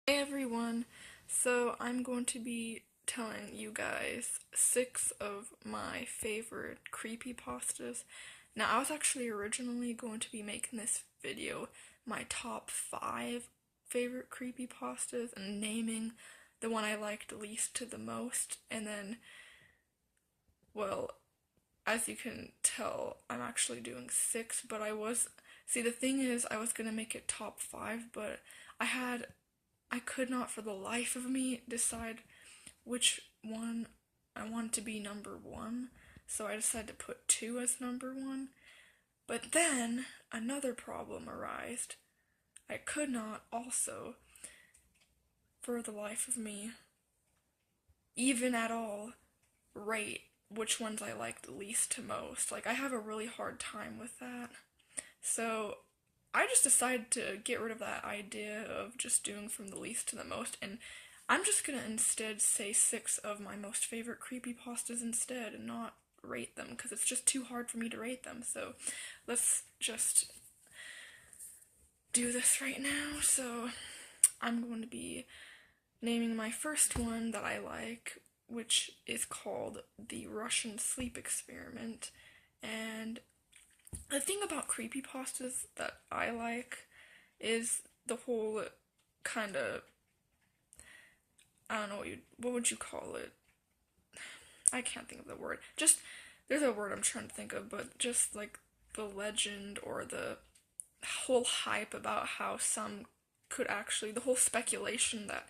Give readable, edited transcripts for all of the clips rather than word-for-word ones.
Hey everyone, so I'm going to be telling you guys 6 of my favorite creepypastas. Now, I was actually originally going to be making this video my top 5 favorite creepypastas and naming the one I liked least to the most, and then, well, as you can tell, I'm actually doing 6, but see, the thing is, I was gonna make it top 5, but I could not for the life of me decide which one I want to be number 1, so I decided to put 2 as number 1. But then another problem arose. I could not also, for the life of me, even at all, rate which ones I liked least to most. Like, I have a really hard time with that. So I just decided to get rid of that idea of just doing from the least to the most, and I'm just gonna instead say 6 of my most favorite creepypastas instead and not rate them because it's just too hard for me to rate them. So let's just do this right now. So I'm going to be naming my first one that I like, which is called The Russian Sleep Experiment. And the thing about creepypastas that I like is the whole kind of, I don't know what would you call it? I can't think of the word. Just there's a word I'm trying to think of, but just like the legend or the whole hype about how some could actually, the whole speculation that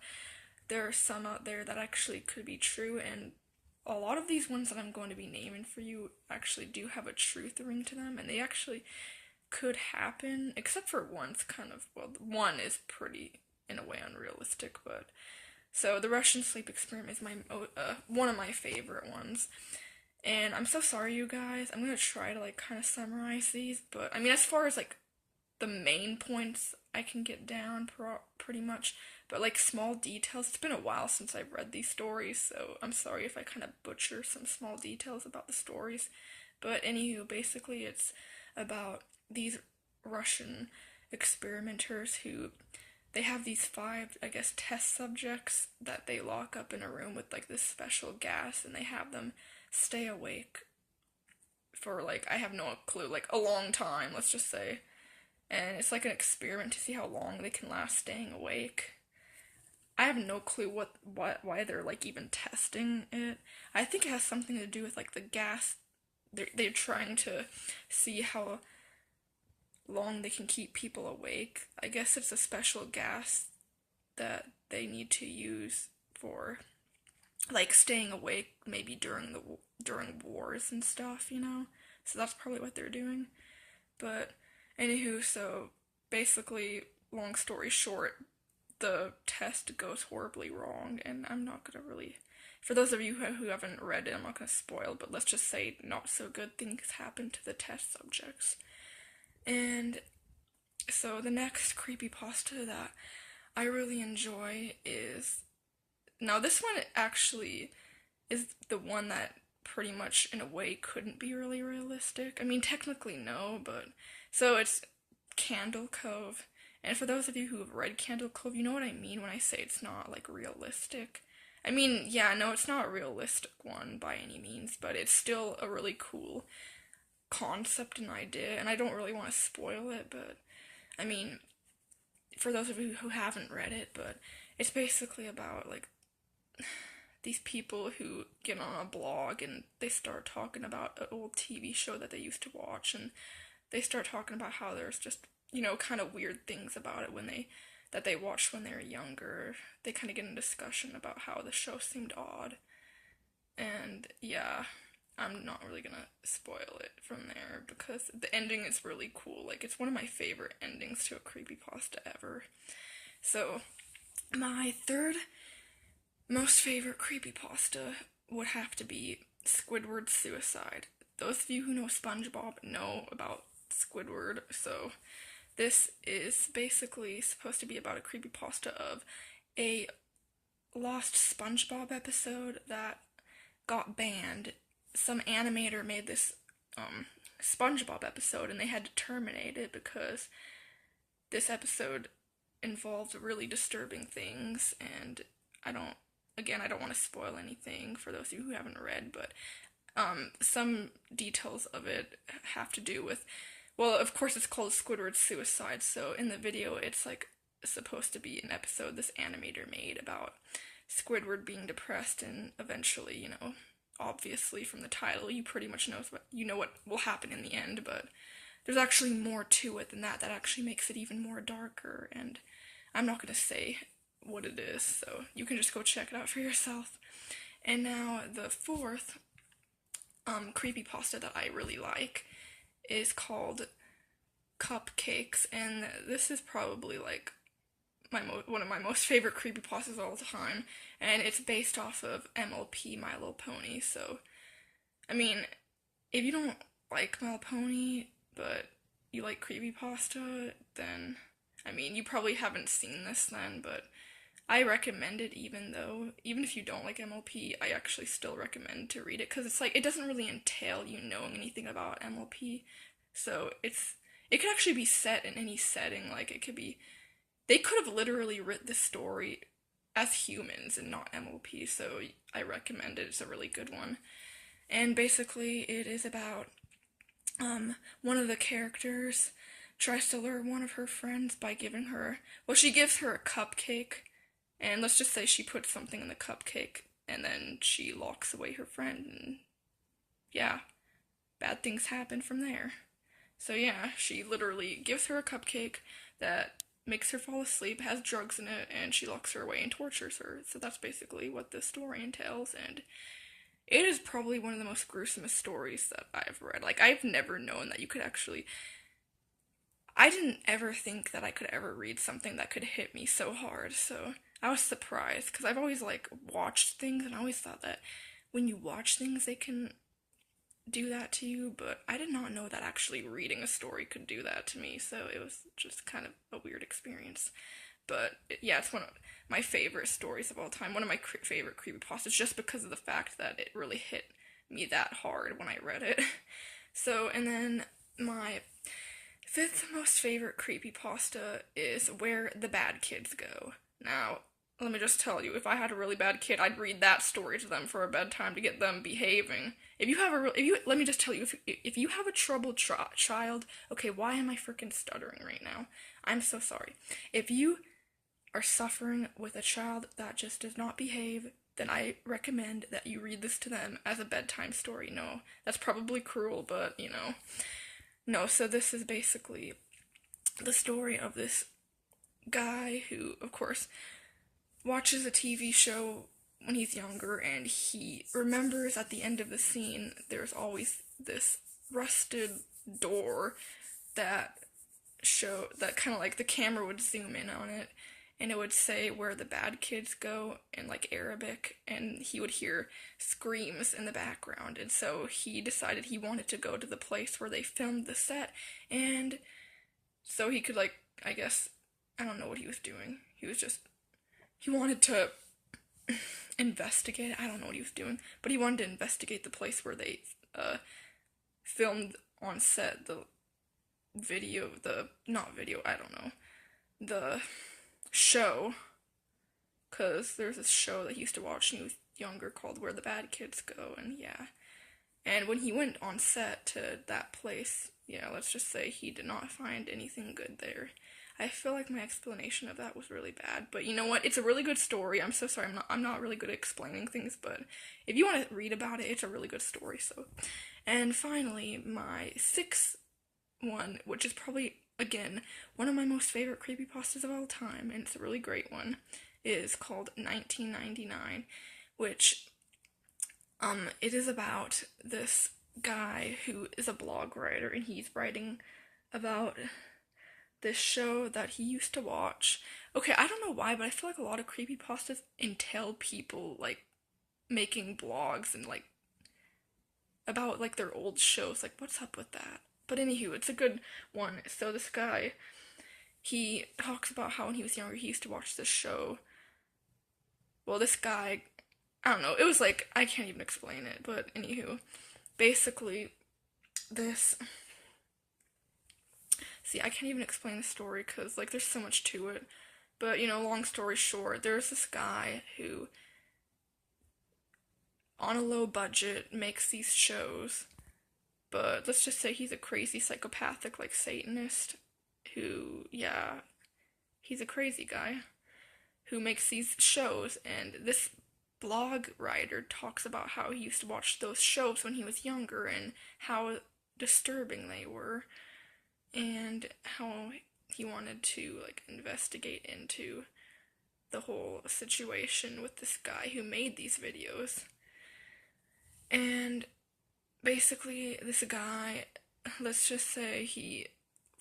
there are some out there that actually could be true, and a lot of these ones that I'm going to be naming for you actually do have a truth ring to them, and they actually could happen, except for one's kind of, well, one is pretty, in a way, unrealistic, but so the Russian sleep experiment is one of my favorite ones. And I'm so sorry, you guys. I'm gonna try to like kind of summarize these, but I mean, as far as like the main points, I can get down pretty much. But like small details, it's been a while since I've read these stories, so I'm sorry if I kind of butcher some small details about the stories. But anywho, basically, it's about these Russian experimenters who they have these 5, I guess, test subjects that they lock up in a room with like this special gas, and they have them stay awake for like, I have no clue, like a long time, let's just say. And it's like an experiment to see how long they can last staying awake. I have no clue why they're like even testing it. I think it has something to do with like the gas. They're trying to see how long they can keep people awake. I guess it's a special gas that they need to use for like staying awake maybe during wars and stuff, you know? So that's probably what they're doing. But anywho, so basically, long story short, the test goes horribly wrong, and I'm not gonna really. For those of you who haven't read it, I'm not gonna spoil, but let's just say not so good things happen to the test subjects. And so the next creepypasta that I really enjoy is. Now, this one actually is the one that pretty much, in a way, couldn't be really realistic. I mean, technically, no, but. So it's Candle Cove. And for those of you who have read Candle Cove, you know what I mean when I say it's not, like, realistic. I mean, yeah, no, it's not a realistic one by any means, but it's still a really cool concept and idea, and I don't really want to spoil it, but I mean, for those of you who haven't read it, but it's basically about like these people who get on a blog and they start talking about an old TV show that they used to watch, and they start talking about how there's just, kind of weird things about it that they watched when they were younger. They kind of get in a discussion about how the show seemed odd. And yeah, I'm not really gonna spoil it from there because the ending is really cool. Like, it's one of my favorite endings to a creepypasta ever. So, my third most favorite creepypasta would have to be Squidward's Suicide. Those of you who know SpongeBob know about Squidward, so this is basically supposed to be about a creepypasta of a lost SpongeBob episode that got banned. Some animator made this SpongeBob episode and they had to terminate it because this episode involved really disturbing things, and I don't want to spoil anything for those of you who haven't read, but some details of it have to do with, well, of course it's called Squidward's Suicide, so in the video it's like supposed to be an episode this animator made about Squidward being depressed, and eventually, you know, obviously from the title you pretty much know what will happen in the end, but there's actually more to it than that actually makes it even more darker, and I'm not gonna say what it is, so you can just go check it out for yourself. And now the fourth creepypasta that I really like is called Cupcakes, and this is probably like one of my most favorite creepypastas of all time, and it's based off of MLP, My Little Pony. So, I mean, if you don't like My Little Pony, but you like creepypasta, then, I mean, you probably haven't seen this then, but I recommend it even if you don't like MLP, I actually still recommend to read it, because it's like, it doesn't really entail you knowing anything about MLP, so it could actually be set in any setting, like, it could be, they could have literally written this story as humans and not MLP, so I recommend it, it's a really good one. And basically, it is about, one of the characters tries to lure one of her friends by giving her, well, she gives her a cupcake, and let's just say she puts something in the cupcake, and then she locks away her friend, and yeah, bad things happen from there. So yeah, she literally gives her a cupcake that makes her fall asleep, has drugs in it, and she locks her away and tortures her. So that's basically what this story entails, and it is probably one of the most gruesomest stories that I've read. Like, I've never known that you could actually, I didn't ever think that I could ever read something that could hit me so hard, so I was surprised, because I've always, like, watched things, and I always thought that when you watch things, they can do that to you, but I did not know that actually reading a story could do that to me, so it was just kind of a weird experience. But yeah, it's one of my favorite stories of all time, one of my favorite creepypastas, just because of the fact that it really hit me that hard when I read it. So, and then my fifth most favorite creepypasta is Where the Bad Kids Go. Now, let me just tell you, if I had a really bad kid, I'd read that story to them for a bedtime to get them behaving. Let me just tell you, if you have a troubled child, okay, why am I freaking stuttering right now? I'm so sorry. If you are suffering with a child that just does not behave, then I recommend that you read this to them as a bedtime story. No, that's probably cruel, but, you know. No, so this is basically the story of this guy who, of course, watches a TV show when he's younger, and he remembers at the end of the scene there's always this rusted door that kind of like the camera would zoom in on it, and it would say Where the Bad Kids Go in like Arabic, and he would hear screams in the background, and so he decided he wanted to go to the place where they filmed the set, and so he could, like, I guess, I don't know what he was doing. He wanted to investigate. I don't know what he was doing, but he wanted to investigate the place where they filmed on set the show, because there's this show that he used to watch when he was younger called Where the Bad Kids Go, and yeah. And when he went on set to that place, yeah, let's just say he did not find anything good there. I feel like my explanation of that was really bad, but you know what? It's a really good story. I'm so sorry. I'm not really good at explaining things, but if you want to read about it, it's a really good story. So, and finally, my sixth one, which is probably, again, one of my most favorite creepypastas of all time, and it's a really great one, is called 1999, which, it is about this guy who is a blog writer, and he's writing about this show that he used to watch. Okay, I don't know why, but I feel like a lot of creepypastas entail people, like, making blogs and, like, about, like, their old shows. Like, what's up with that? But anywho, it's a good one. So this guy, he talks about how when he was younger, he used to watch this show. Well, this guy, I don't know, it was like, I can't even explain it, but anywho, basically, see, I can't even explain the story, because, like, there's so much to it, But, long story short, there's this guy who, on a low budget, makes these shows. But let's just say he's a crazy psychopathic, like, Satanist who, yeah, he's a crazy guy who makes these shows. And this blog writer talks about how he used to watch those shows when he was younger and how disturbing they were, and how he wanted to, like, investigate into the whole situation with this guy who made these videos. And basically, this guy, let's just say he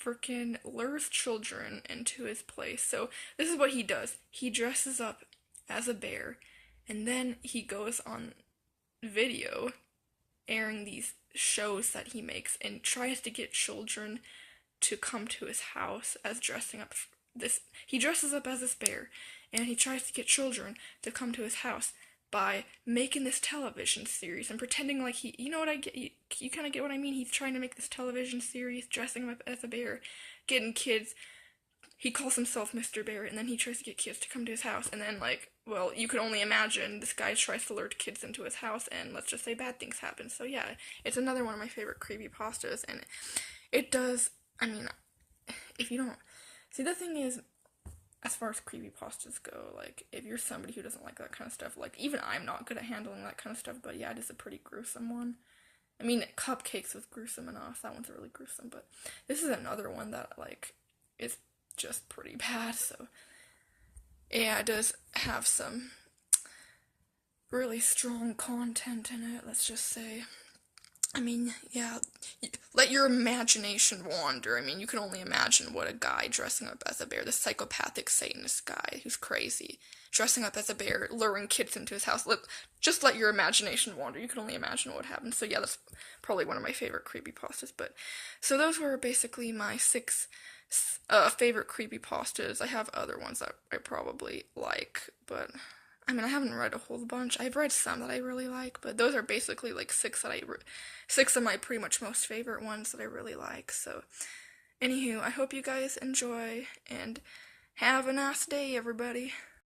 freaking lures children into his place. So this is what he does. He dresses up as a bear, and then he goes on video airing these shows that he makes and tries to get children to come to his house as dressing up this. He dresses up as this bear, and he tries to get children to come to his house by making this television series and pretending like he, what I get, you kind of get what I mean. He's trying to make this television series, dressing up as a bear, getting kids. He calls himself Mr. Bear, and then he tries to get kids to come to his house, and then, like, well, you can only imagine, this guy tries to lure kids into his house, and let's just say bad things happen. So yeah, it's another one of my favorite creepypastas, and it does, I mean, if you don't, see, the thing is, as far as creepypastas go, like, if you're somebody who doesn't like that kind of stuff, like, even I'm not good at handling that kind of stuff, but yeah, it is a pretty gruesome one. I mean, Cupcakes was gruesome enough, that one's really gruesome, but this is another one that, like, is just pretty bad. So yeah, it does have some really strong content in it, let's just say. I mean, yeah, let your imagination wander. I mean, you can only imagine what a guy dressing up as a bear, this psychopathic Satanist guy who's crazy, dressing up as a bear, luring kids into his house. Just let your imagination wander. You can only imagine what happened. So yeah, that's probably one of my favorite creepypastas. But so those were basically my 6 favorite creepypastas. I have other ones that I probably like, but I mean, I haven't read a whole bunch. I've read some that I really like, but those are basically like 6 of my pretty much most favorite ones that I really like. So anywho, I hope you guys enjoy, and have a nice day, everybody.